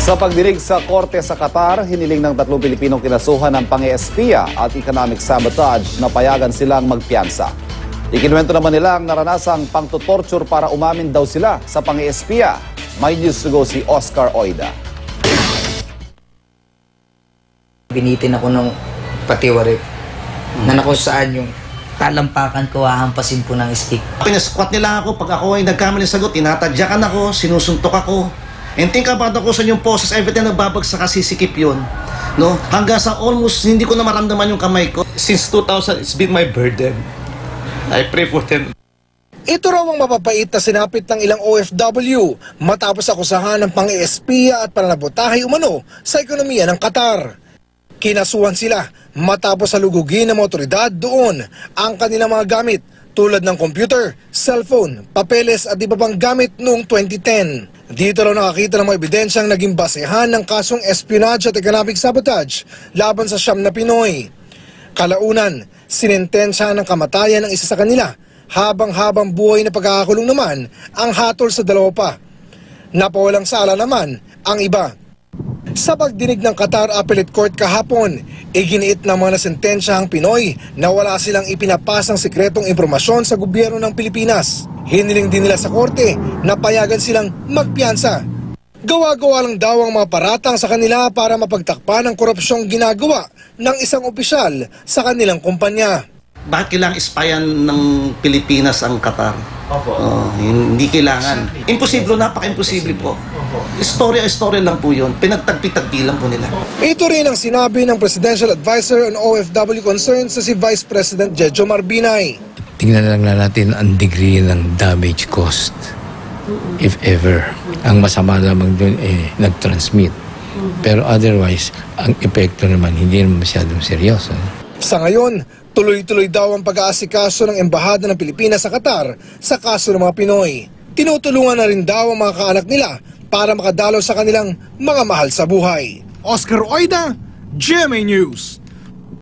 Sa pagdinig sa korte sa Qatar, hiniling ng 3 Pilipinong kinasuhan ng pang-espiya at economic sabotage na payagan silang magpiyansa. Ikinuwento naman nila ang naranasang pangtutorture para umamin daw sila sa pang-espiya. May news to go si Oscar Oida. Binitin ako ng patiwarik na kung saan yung talampakan ko, hahampasin po ng stick. Pinasquat nila ako pag ako ay nagkamali sagot, tinatadyakan ako, sinusuntok ako. And think about ako sa yung poses, everything nagbabagsak kasi sisikip yun. No? Hanggang sa almost hindi ko na maramdaman yung kamay ko. Since 2000, it's been my burden. I pray for them. Ito raw ang mapapait na sinapit ng ilang OFW matapos akusahan ng pang-espiya at pananabotahe umano sa ekonomiya ng Qatar. Kinasuhan sila matapos salugugin ng mga otoridad doon ang kanilang mga gamit tulad ng computer, cellphone, papeles at iba pang gamit noong 2010. Dito raw nakakita ng mga ebidensyang naging basehan ng kasong espionage at economic sabotage laban sa 9 na Pinoy. Kalaunan, sinentensyahan ng kamatayan ng isa sa kanila habang buhay na pagkakakulong naman ang hatol sa 2 pa. Napawalang sala naman ang iba. Sa pagdinig ng Qatar Appellate Court kahapon, iginiit ng mga nasentensyahang Pinoy na wala silang ipinapasang sikretong impormasyon sa gobyerno ng Pilipinas. Hiniling din nila sa korte na payagan silang magpiyansa. Gawa-gawa lang daw ang mga paratang sa kanila para mapagtakpan ang korupsyong ginagawa ng isang opisyal sa kanilang kumpanya. Bakit kailangang ispayan ng Pilipinas ang Qatar? Hindi kailangan. Imposible, napaka-imposible po. Istorya lang po yun. Pinagtagpi-tagpi lang po nila. Ito rin ang sinabi ng Presidential Advisor on OFW Concerns sa si Vice President Jejo Marbinay. Tingnan lang natin ang degree ng damage cost. If ever, ang masama lamang doon nag-transmit. Pero otherwise, ang epekto naman hindi naman masyadong seryoso. Sa ngayon, tuloy-tuloy daw ang pag-aasikaso ng Embahada ng Pilipinas sa Qatar sa kaso ng mga Pinoy. Tinutulungan na rin daw ang mga kaanak nila para makadalaw sa kanilang mga mahal sa buhay. Oscar Oida, GMA News.